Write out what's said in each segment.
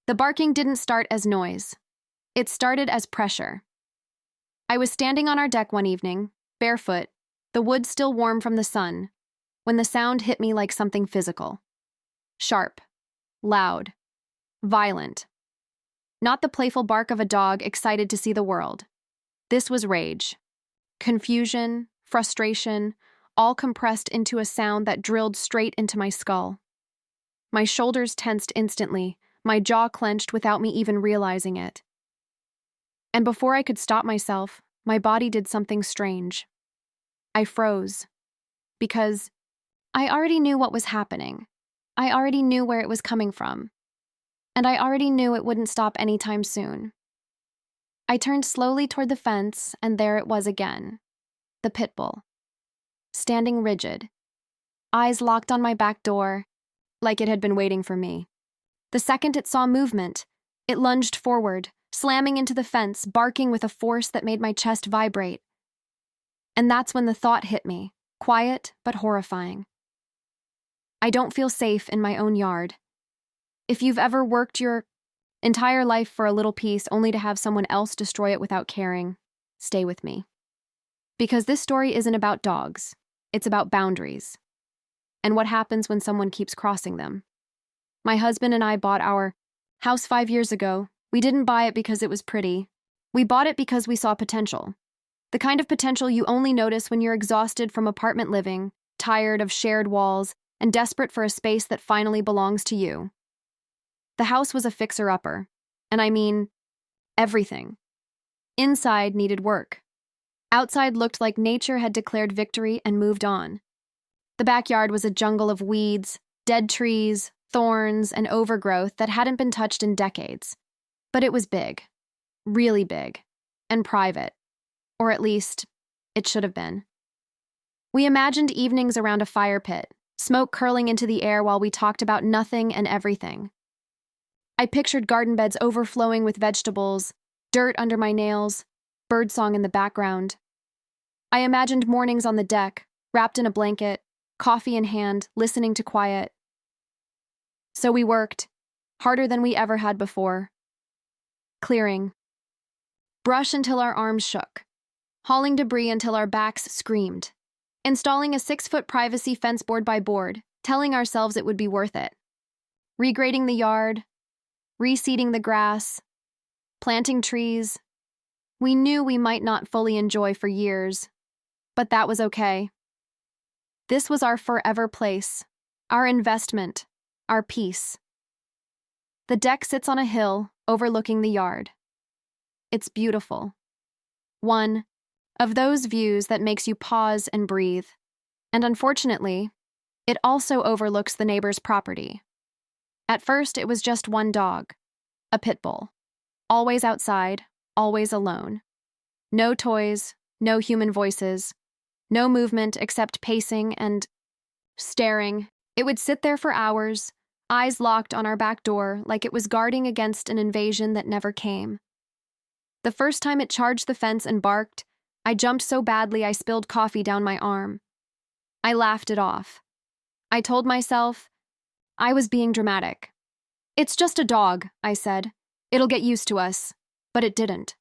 The barking didn't start as noise. It started as pressure. I was standing on our deck one evening, barefoot, the wood still warm from the sun, when the sound hit me like something physical. Sharp, loud, violent. Not the playful bark of a dog excited to see the world. This was rage. Confusion, frustration, all compressed into a sound that drilled straight into my skull. My shoulders tensed instantly, my jaw clenched without me even realizing it. And before I could stop myself, my body did something strange. I froze. Because I already knew what was happening. I already knew where it was coming from. And I already knew it wouldn't stop anytime soon. I turned slowly toward the fence, and there it was again. The pit bull. Standing rigid. Eyes locked on my back door, like it had been waiting for me. The second it saw movement, it lunged forward, slamming into the fence, barking with a force that made my chest vibrate. And that's when the thought hit me, quiet but horrifying. I don't feel safe in my own yard. If you've ever worked your entire life for a little piece only to have someone else destroy it without caring, stay with me. Because this story isn't about dogs, it's about boundaries. And what happens when someone keeps crossing them. My husband and I bought our house 5 years ago. We didn't buy it because it was pretty. We bought it because we saw potential. The kind of potential you only notice when you're exhausted from apartment living, tired of shared walls, and desperate for a space that finally belongs to you. The house was a fixer-upper, and I mean everything. Inside needed work. Outside looked like nature had declared victory and moved on. The backyard was a jungle of weeds, dead trees, thorns, and overgrowth that hadn't been touched in decades. But it was big, really big, and private. Or at least, it should have been. We imagined evenings around a fire pit, smoke curling into the air while we talked about nothing and everything. I pictured garden beds overflowing with vegetables, dirt under my nails, birdsong in the background. I imagined mornings on the deck, wrapped in a blanket, coffee in hand, listening to quiet. So we worked, harder than we ever had before. Clearing. Brush until our arms shook. Hauling debris until our backs screamed. Installing a 6-foot privacy fence board by board, telling ourselves it would be worth it. Regrading the yard, reseeding the grass, planting trees. We knew we might not fully enjoy for years, but that was okay. This was our forever place, our investment, our peace. The deck sits on a hill overlooking the yard. It's beautiful. One of those views that makes you pause and breathe. And unfortunately, it also overlooks the neighbor's property. At first, it was just one dog, a pit bull. Always outside, always alone. No toys, no human voices, no movement except pacing and staring. It would sit there for hours, eyes locked on our back door like it was guarding against an invasion that never came. The first time it charged the fence and barked, I jumped so badly I spilled coffee down my arm. I laughed it off. I told myself I was being dramatic. It's just a dog, I said. It'll get used to us. But it didn't.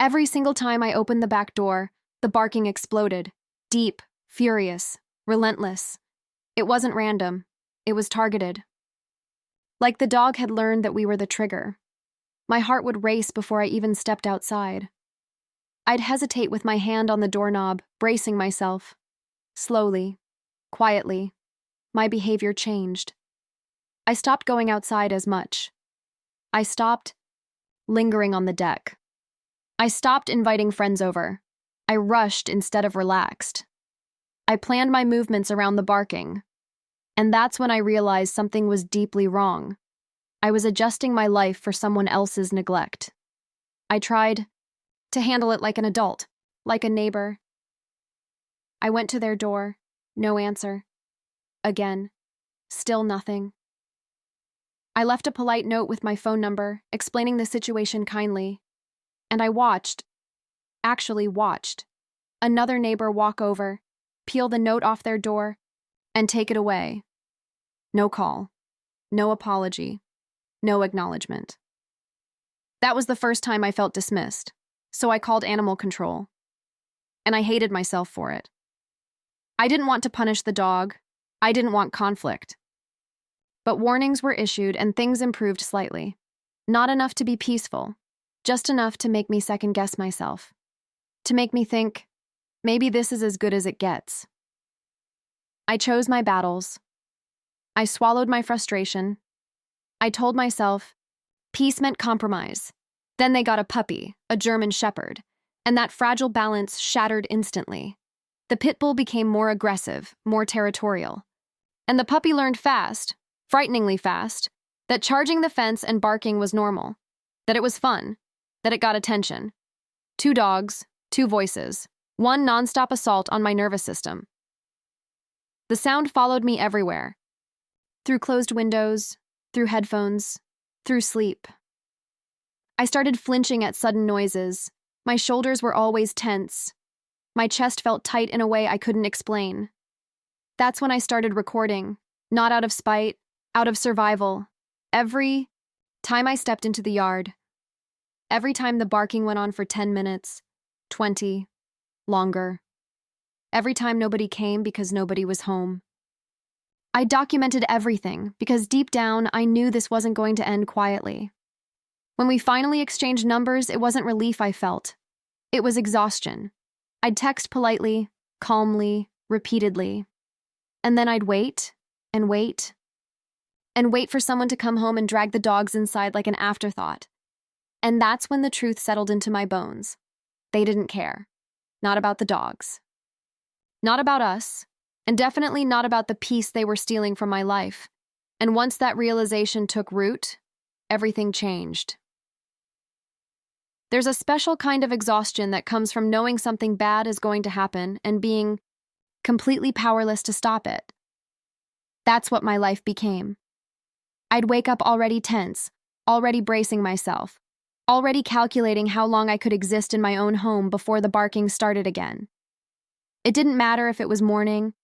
Every single time I opened the back door, the barking exploded. Deep, furious, relentless. It wasn't random. It was targeted. Like the dog had learned that we were the trigger. My heart would race before I even stepped outside. I'd hesitate with my hand on the doorknob, bracing myself. Slowly, quietly, my behavior changed. I stopped going outside as much. I stopped lingering on the deck. I stopped inviting friends over. I rushed instead of relaxed. I planned my movements around the barking. And that's when I realized something was deeply wrong. I was adjusting my life for someone else's neglect. I tried to handle it like an adult, like a neighbor. I went to their door, no answer. Again, still nothing. I left a polite note with my phone number, explaining the situation kindly. And I actually watched, another neighbor walk over, peel the note off their door, and take it away. No call, no apology, no acknowledgement. That was the first time I felt dismissed, so I called animal control. And I hated myself for it. I didn't want to punish the dog. I didn't want conflict. But warnings were issued and things improved slightly. Not enough to be peaceful, just enough to make me second-guess myself. To make me think, maybe this is as good as it gets. I chose my battles. I swallowed my frustration. I told myself, peace meant compromise. Then they got a puppy, a German Shepherd, and that fragile balance shattered instantly. The pit bull became more aggressive, more territorial. And the puppy learned fast, frighteningly fast, that charging the fence and barking was normal, that it was fun, that it got attention. 2 dogs, 2 voices, 1 nonstop assault on my nervous system. The sound followed me everywhere. Through closed windows, through headphones, through sleep. I started flinching at sudden noises. My shoulders were always tense. My chest felt tight in a way I couldn't explain. That's when I started recording, not out of spite, out of survival. Every time I stepped into the yard, every time the barking went on for 10 minutes, 20, longer. Every time nobody came because nobody was home. I documented everything because deep down I knew this wasn't going to end quietly. When we finally exchanged numbers, it wasn't relief I felt. It was exhaustion. I'd text politely, calmly, repeatedly. And then I'd wait, and wait, and wait for someone to come home and drag the dogs inside like an afterthought. And that's when the truth settled into my bones. They didn't care. Not about the dogs. Not about us, and definitely not about the peace they were stealing from my life. And once that realization took root, everything changed. There's a special kind of exhaustion that comes from knowing something bad is going to happen and being completely powerless to stop it. That's what my life became. I'd wake up already tense, already bracing myself, already calculating how long I could exist in my own home before the barking started again. It didn't matter if it was morning,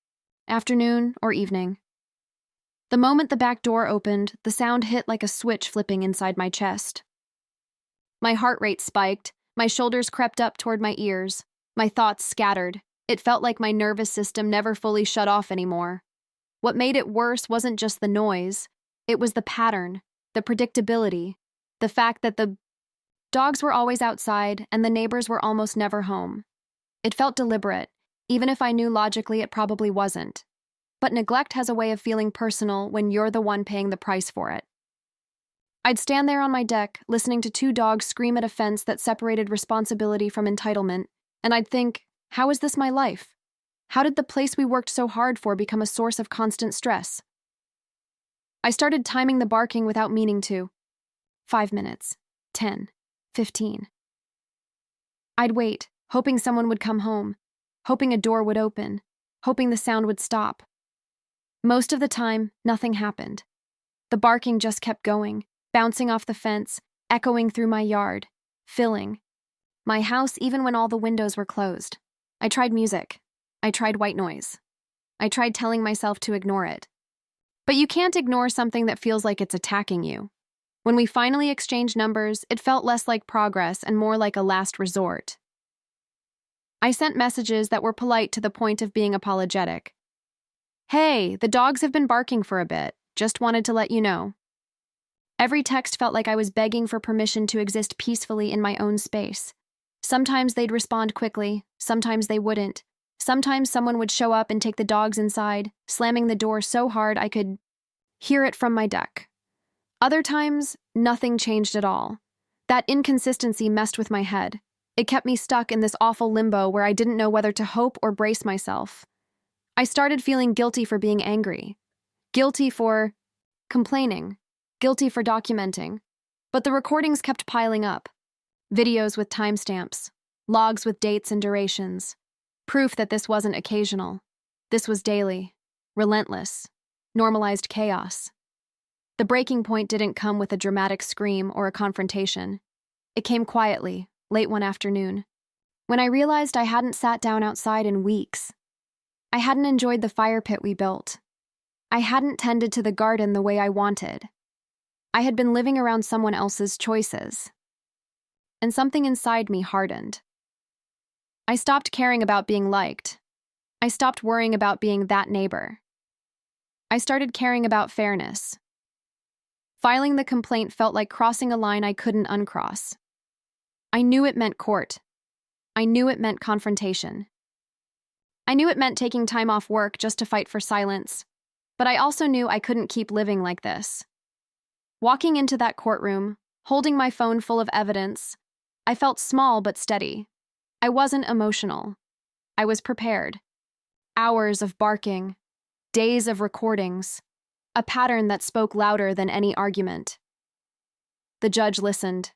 afternoon, or evening. The moment the back door opened, the sound hit like a switch flipping inside my chest. My heart rate spiked, my shoulders crept up toward my ears, my thoughts scattered. It felt like my nervous system never fully shut off anymore. What made it worse wasn't just the noise, it was the pattern, the predictability, the fact that the dogs were always outside and the neighbors were almost never home. It felt deliberate, even if I knew logically it probably wasn't. But neglect has a way of feeling personal when you're the one paying the price for it. I'd stand there on my deck, listening to 2 dogs scream at a fence that separated responsibility from entitlement, and I'd think, how is this my life? How did the place we worked so hard for become a source of constant stress? I started timing the barking without meaning to. 5 minutes, 10, 15. I'd wait, hoping someone would come home, hoping a door would open, hoping the sound would stop. Most of the time, nothing happened. The barking just kept going, bouncing off the fence, echoing through my yard, filling my house even when all the windows were closed. I tried music. I tried white noise. I tried telling myself to ignore it. But you can't ignore something that feels like it's attacking you. When we finally exchanged numbers, it felt less like progress and more like a last resort. I sent messages that were polite to the point of being apologetic. Hey, the dogs have been barking for a bit. Just wanted to let you know. Every text felt like I was begging for permission to exist peacefully in my own space. Sometimes they'd respond quickly, sometimes they wouldn't. Sometimes someone would show up and take the dogs inside, slamming the door so hard I could hear it from my deck. Other times, nothing changed at all. That inconsistency messed with my head. It kept me stuck in this awful limbo where I didn't know whether to hope or brace myself. I started feeling guilty for being angry, guilty for complaining, guilty for documenting. But the recordings kept piling up. Videos with timestamps, logs with dates and durations. Proof that this wasn't occasional. This was daily, relentless, normalized chaos. The breaking point didn't come with a dramatic scream or a confrontation. It came quietly, late one afternoon, when I realized I hadn't sat down outside in weeks. I hadn't enjoyed the fire pit we built. I hadn't tended to the garden the way I wanted. I had been living around someone else's choices, and something inside me hardened. I stopped caring about being liked. I stopped worrying about being that neighbor. I started caring about fairness. Filing the complaint felt like crossing a line I couldn't uncross. I knew it meant court. I knew it meant confrontation. I knew it meant taking time off work just to fight for silence, but I also knew I couldn't keep living like this. Walking into that courtroom, holding my phone full of evidence, I felt small but steady. I wasn't emotional. I was prepared. Hours of barking, days of recordings, a pattern that spoke louder than any argument. The judge listened.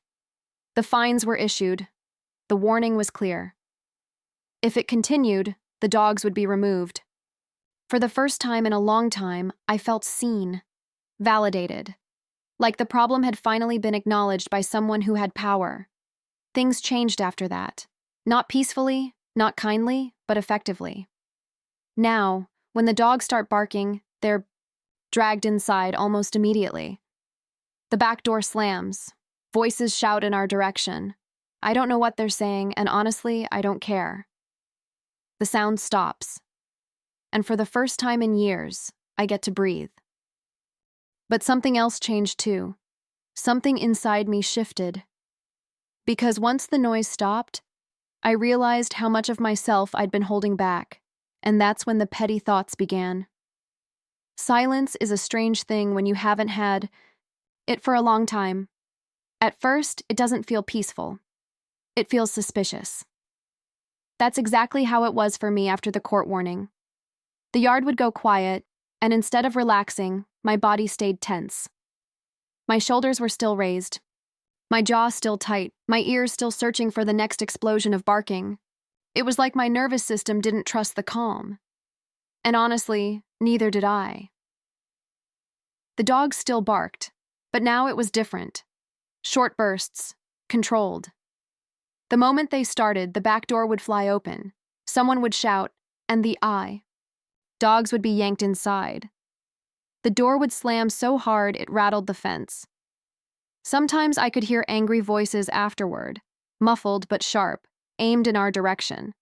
The fines were issued. The warning was clear. If it continued, the dogs would be removed. For the first time in a long time, I felt seen, validated, like the problem had finally been acknowledged by someone who had power. Things changed after that. Not peacefully, not kindly, but effectively. Now, when the dogs start barking, they're dragged inside almost immediately. The back door slams. Voices shout in our direction. I don't know what they're saying, and honestly, I don't care. The sound stops. And for the first time in years, I get to breathe. But something else changed too. Something inside me shifted. Because once the noise stopped, I realized how much of myself I'd been holding back, and that's when the petty thoughts began. Silence is a strange thing when you haven't had it for a long time. At first, it doesn't feel peaceful. It feels suspicious. That's exactly how it was for me after the court warning. The yard would go quiet, and instead of relaxing, my body stayed tense. My shoulders were still raised. My jaw still tight, my ears still searching for the next explosion of barking. It was like my nervous system didn't trust the calm. And honestly, neither did I. The dogs still barked, but now it was different. Short bursts, controlled. The moment they started, the back door would fly open, someone would shout, and dogs would be yanked inside. The door would slam so hard it rattled the fence. Sometimes I could hear angry voices afterward, muffled but sharp, aimed in our direction.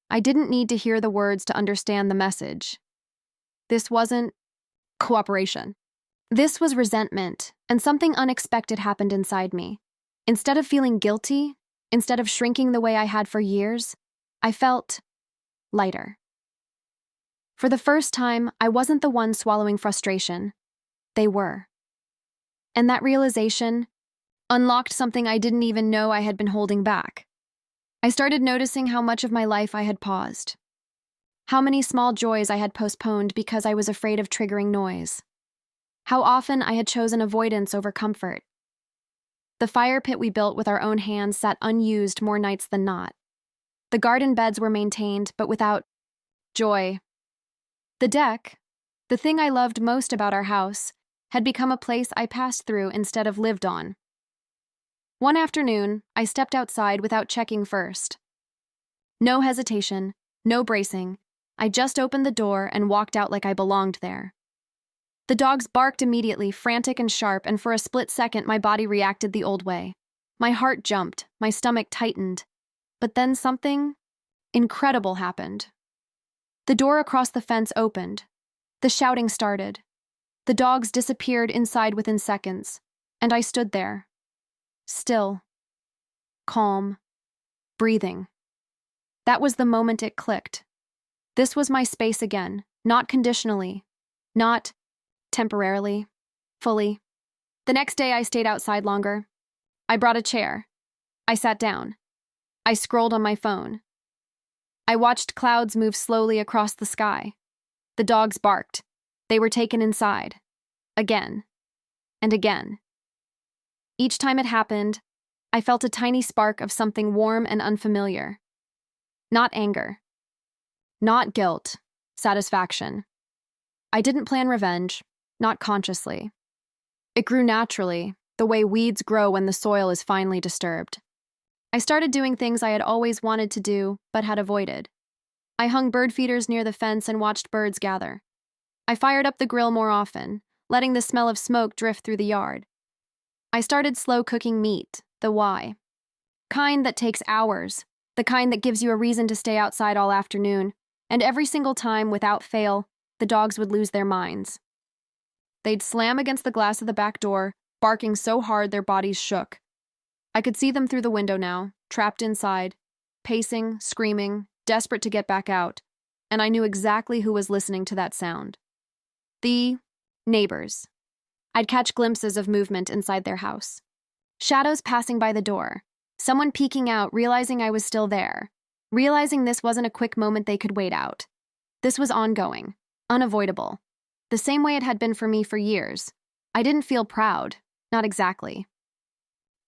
I didn't need to hear the words to understand the message. This wasn't cooperation. This was resentment, and something unexpected happened inside me. Instead of feeling guilty, instead of shrinking the way I had for years, I felt lighter. For the first time, I wasn't the one swallowing frustration. They were. And that realization unlocked something I didn't even know I had been holding back. I started noticing how much of my life I had paused. How many small joys I had postponed because I was afraid of triggering noise. How often I had chosen avoidance over comfort. The fire pit we built with our own hands sat unused more nights than not. The garden beds were maintained, but without joy. The deck, the thing I loved most about our house, had become a place I passed through instead of lived on. One afternoon, I stepped outside without checking first. No hesitation, no bracing. I just opened the door and walked out like I belonged there. The dogs barked immediately, frantic and sharp, and for a split second my body reacted the old way. My heart jumped, my stomach tightened. But then something incredible happened. The door across the fence opened. The shouting started. The dogs disappeared inside within seconds, and I stood there. Still. Calm. Breathing. That was the moment it clicked. This was my space again, not conditionally, not temporarily, fully. The next day I stayed outside longer. I brought a chair. I sat down. I scrolled on my phone. I watched clouds move slowly across the sky. The dogs barked. They were taken inside. Again. And again. Each time it happened, I felt a tiny spark of something warm and unfamiliar. Not anger. Not guilt. Satisfaction. I didn't plan revenge, not consciously. It grew naturally, the way weeds grow when the soil is finally disturbed. I started doing things I had always wanted to do, but had avoided. I hung bird feeders near the fence and watched birds gather. I fired up the grill more often, letting the smell of smoke drift through the yard. I started slow cooking meat, the why. Kind that takes hours, the kind that gives you a reason to stay outside all afternoon, and every single time, without fail, the dogs would lose their minds. They'd slam against the glass of the back door, barking so hard their bodies shook. I could see them through the window now, trapped inside, pacing, screaming, desperate to get back out, and I knew exactly who was listening to that sound. The neighbors. I'd catch glimpses of movement inside their house. Shadows passing by the door, someone peeking out, realizing I was still there, realizing this wasn't a quick moment they could wait out. This was ongoing, unavoidable, the same way it had been for me for years. I didn't feel proud, not exactly.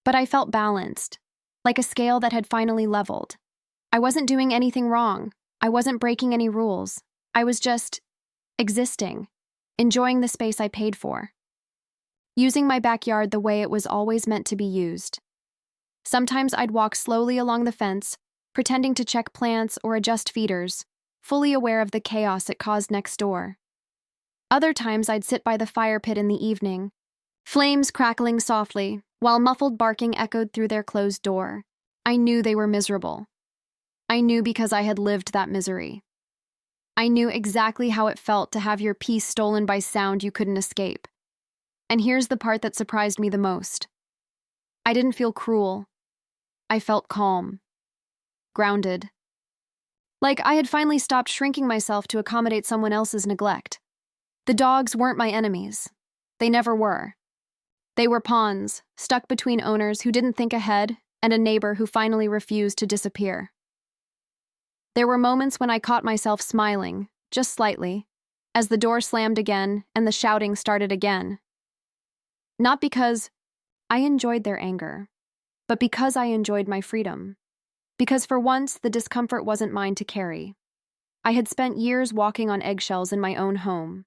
But I felt balanced, like a scale that had finally leveled. I wasn't doing anything wrong. I wasn't breaking any rules. I was just existing, enjoying the space I paid for. Using my backyard the way it was always meant to be used. Sometimes I'd walk slowly along the fence, pretending to check plants or adjust feeders, fully aware of the chaos it caused next door. Other times I'd sit by the fire pit in the evening, flames crackling softly, while muffled barking echoed through their closed door. I knew they were miserable. I knew because I had lived that misery. I knew exactly how it felt to have your peace stolen by sound you couldn't escape. And here's the part that surprised me the most. I didn't feel cruel. I felt calm. Grounded. Like I had finally stopped shrinking myself to accommodate someone else's neglect. The dogs weren't my enemies. They never were. They were pawns, stuck between owners who didn't think ahead and a neighbor who finally refused to disappear. There were moments when I caught myself smiling, just slightly, as the door slammed again and the shouting started again. Not because I enjoyed their anger, but because I enjoyed my freedom. Because for once, the discomfort wasn't mine to carry. I had spent years walking on eggshells in my own home.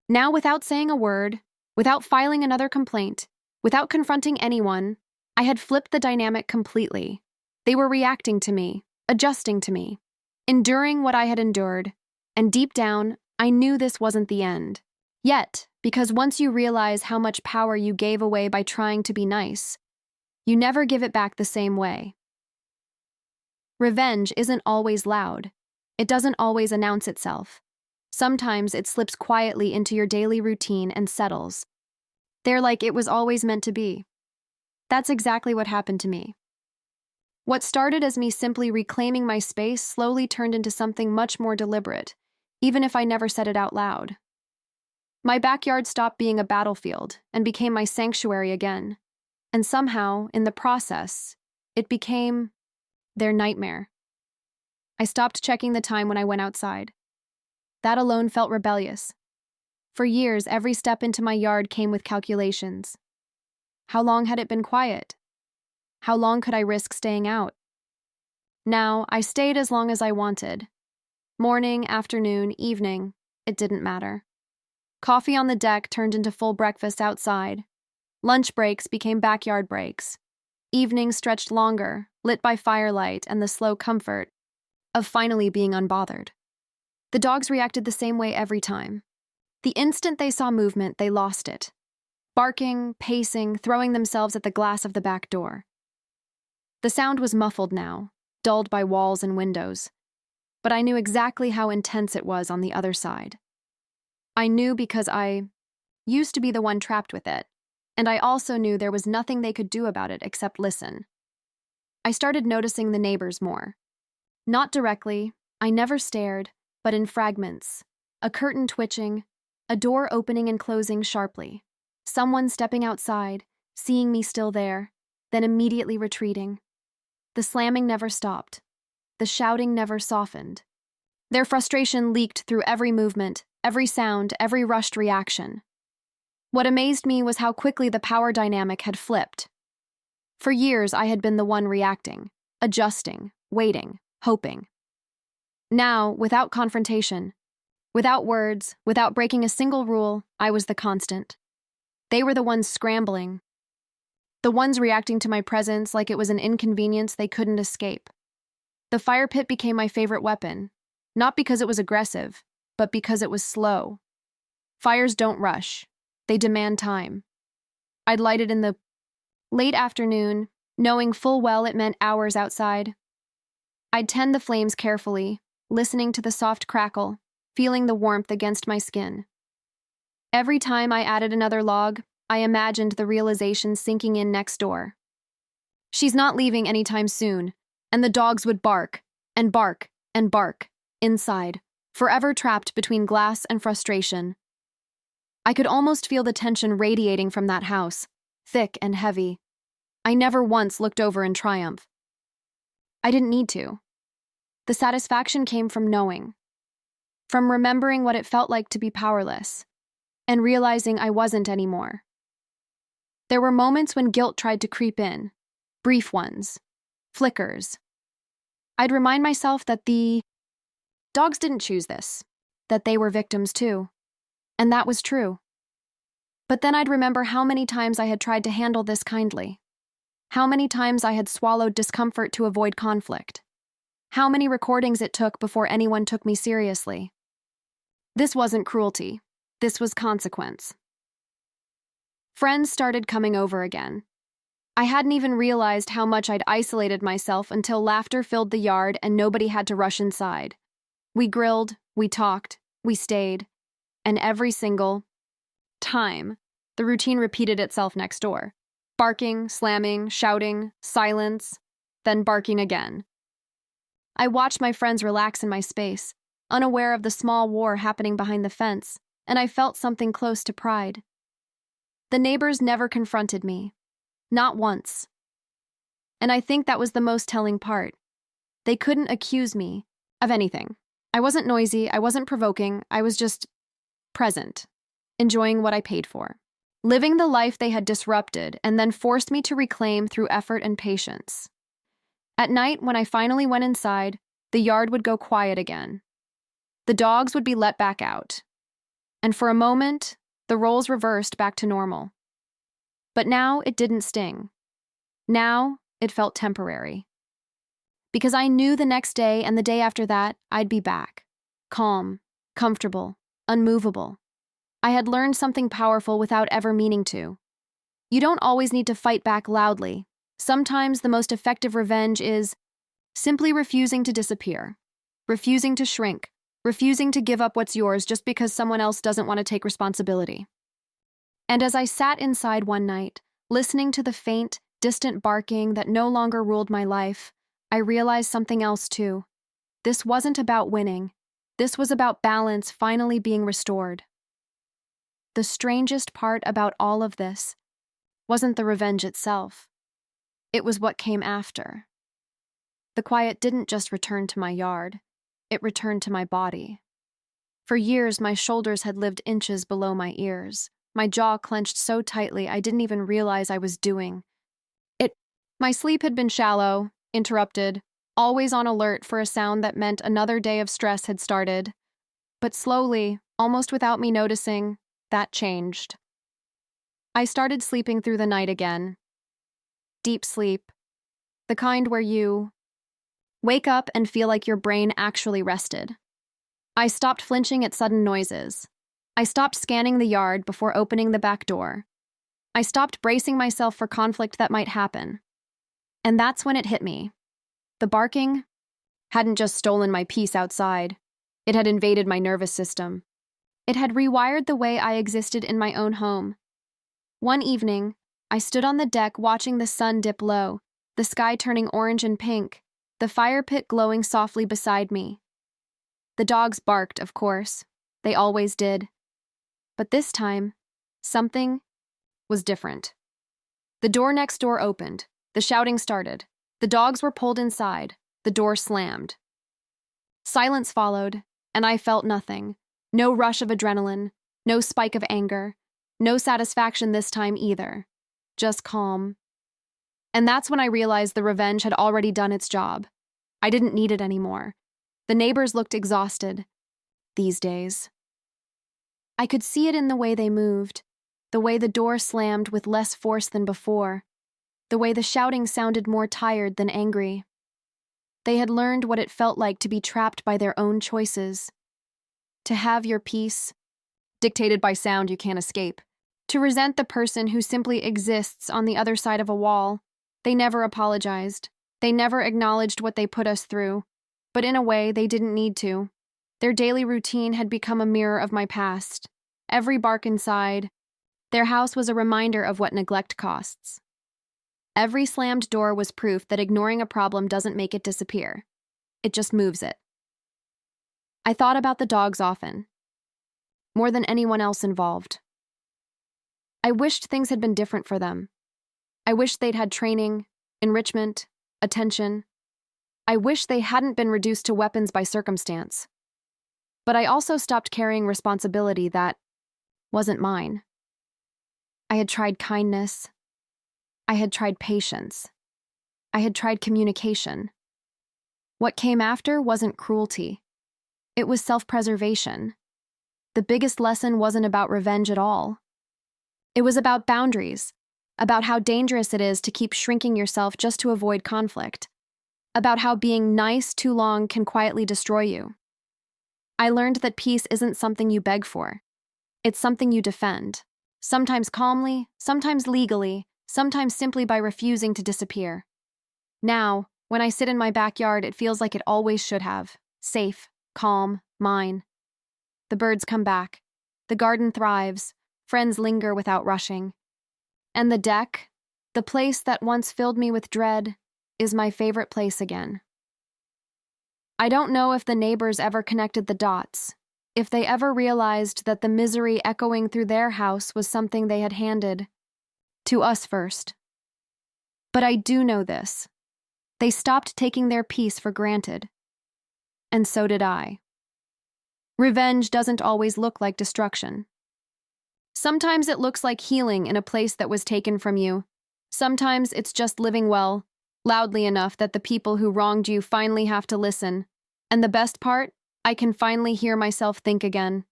Now, without saying a word, without filing another complaint, without confronting anyone, I had flipped the dynamic completely. They were reacting to me, adjusting to me, enduring what I had endured, and deep down, I knew this wasn't the end. Yet, because once you realize how much power you gave away by trying to be nice, you never give it back the same way. Revenge isn't always loud. It doesn't always announce itself. Sometimes it slips quietly into your daily routine and settles. They're like it was always meant to be. That's exactly what happened to me. What started as me simply reclaiming my space slowly turned into something much more deliberate, even if I never said it out loud. My backyard stopped being a battlefield and became my sanctuary again. And somehow, in the process, it became their nightmare. I stopped checking the time when I went outside. That alone felt rebellious. For years, every step into my yard came with calculations. How long had it been quiet? How long could I risk staying out? Now, I stayed as long as I wanted. Morning, afternoon, evening, it didn't matter. Coffee on the deck turned into full breakfast outside. Lunch breaks became backyard breaks. Evenings stretched longer, lit by firelight and the slow comfort of finally being unbothered. The dogs reacted the same way every time. The instant they saw movement, they lost it. Barking, pacing, throwing themselves at the glass of the back door. The sound was muffled now, dulled by walls and windows. But I knew exactly how intense it was on the other side. I knew because I used to be the one trapped with it, and I also knew there was nothing they could do about it except listen. I started noticing the neighbors more. Not directly, I never stared, but in fragments. A curtain twitching, a door opening and closing sharply. Someone stepping outside, seeing me still there, then immediately retreating. The slamming never stopped. The shouting never softened. Their frustration leaked through every movement, every sound, every rushed reaction. What amazed me was how quickly the power dynamic had flipped. For years, I had been the one reacting, adjusting, waiting, hoping. Now, without confrontation, without words, without breaking a single rule, I was the constant. They were the ones scrambling, the ones reacting to my presence like it was an inconvenience they couldn't escape. The fire pit became my favorite weapon, not because it was aggressive, but because it was slow. Fires don't rush. They demand time. I'd light it in the late afternoon, knowing full well it meant hours outside. I'd tend the flames carefully, listening to the soft crackle, feeling the warmth against my skin. Every time I added another log, I imagined the realization sinking in next door. She's not leaving anytime soon, and the dogs would bark, and bark, and bark, inside, forever trapped between glass and frustration. I could almost feel the tension radiating from that house, thick and heavy. I never once looked over in triumph. I didn't need to. The satisfaction came from knowing, from remembering what it felt like to be powerless, and realizing I wasn't anymore. There were moments when guilt tried to creep in, brief ones, flickers. I'd remind myself that the dogs didn't choose this, that they were victims too, and that was true. But then I'd remember how many times I had tried to handle this kindly, how many times I had swallowed discomfort to avoid conflict, how many recordings it took before anyone took me seriously. This wasn't cruelty. This was consequence. Friends started coming over again. I hadn't even realized how much I'd isolated myself until laughter filled the yard and nobody had to rush inside. We grilled, we talked, we stayed, and every single time, the routine repeated itself next door. Barking, slamming, shouting, silence, then barking again. I watched my friends relax in my space, unaware of the small war happening behind the fence, and I felt something close to pride. The neighbors never confronted me. Not once. And I think that was the most telling part. They couldn't accuse me of anything. I wasn't noisy, I wasn't provoking, I was just present, enjoying what I paid for, living the life they had disrupted and then forced me to reclaim through effort and patience. At night, when I finally went inside, the yard would go quiet again. The dogs would be let back out. And for a moment, the roles reversed back to normal. But now it didn't sting. Now it felt temporary. Because I knew the next day and the day after that, I'd be back. Calm, comfortable, unmovable. I had learned something powerful without ever meaning to. You don't always need to fight back loudly. Sometimes the most effective revenge is simply refusing to disappear, refusing to shrink, refusing to give up what's yours just because someone else doesn't want to take responsibility. And as I sat inside one night, listening to the faint, distant barking that no longer ruled my life, I realized something else too. This wasn't about winning. This was about balance finally being restored. The strangest part about all of this wasn't the revenge itself. It was what came after. The quiet didn't just return to my yard. It returned to my body. For years, my shoulders had lived inches below my ears. My jaw clenched so tightly I didn't even realize I was doing it. My sleep had been shallow, interrupted, always on alert for a sound that meant another day of stress had started. But slowly, almost without me noticing, that changed. I started sleeping through the night again. Deep sleep. The kind where you wake up and feel like your brain actually rested. I stopped flinching at sudden noises. I stopped scanning the yard before opening the back door. I stopped bracing myself for conflict that might happen. And that's when it hit me. The barking hadn't just stolen my peace outside. It had invaded my nervous system. It had rewired the way I existed in my own home. One evening, I stood on the deck watching the sun dip low, the sky turning orange and pink, the fire pit glowing softly beside me. The dogs barked, of course. They always did. But this time, something was different. The door next door opened. The shouting started. The dogs were pulled inside. The door slammed. Silence followed, and I felt nothing. No rush of adrenaline, no spike of anger, no satisfaction this time either. Just calm. And that's when I realized the revenge had already done its job. I didn't need it anymore. The neighbors looked exhausted these days. I could see it in the way they moved, the way the door slammed with less force than before, the way the shouting sounded more tired than angry. They had learned what it felt like to be trapped by their own choices, to have your peace dictated by sound you can't escape. To resent the person who simply exists on the other side of a wall. They never apologized. They never acknowledged what they put us through. But in a way, they didn't need to. Their daily routine had become a mirror of my past. Every bark inside, their house was a reminder of what neglect costs. Every slammed door was proof that ignoring a problem doesn't make it disappear. It just moves it. I thought about the dogs often, more than anyone else involved. I wished things had been different for them. I wished they'd had training, enrichment, attention. I wish they hadn't been reduced to weapons by circumstance. But I also stopped carrying responsibility that wasn't mine. I had tried kindness. I had tried patience. I had tried communication. What came after wasn't cruelty. It was self-preservation. The biggest lesson wasn't about revenge at all. It was about boundaries, about how dangerous it is to keep shrinking yourself just to avoid conflict, about how being nice too long can quietly destroy you. I learned that peace isn't something you beg for. It's something you defend, sometimes calmly, sometimes legally, sometimes simply by refusing to disappear. Now, when I sit in my backyard, it feels like it always should have. Safe, calm, mine. The birds come back. The garden thrives. Friends linger without rushing. And the deck, the place that once filled me with dread, is my favorite place again. I don't know if the neighbors ever connected the dots, if they ever realized that the misery echoing through their house was something they had handed to us first. But I do know this. They stopped taking their peace for granted. And so did I. Revenge doesn't always look like destruction. Sometimes it looks like healing in a place that was taken from you. Sometimes it's just living well, loudly enough that the people who wronged you finally have to listen. And the best part, I can finally hear myself think again.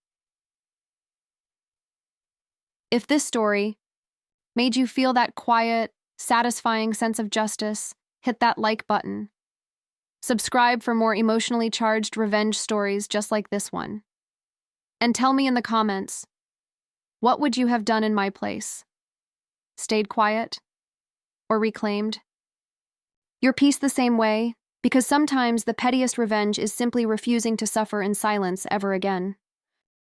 If this story made you feel that quiet, satisfying sense of justice, hit that like button. Subscribe for more emotionally charged revenge stories just like this one. And tell me in the comments, what would you have done in my place? Stayed quiet? Or reclaimed? Your peace the same way, because sometimes the pettiest revenge is simply refusing to suffer in silence ever again.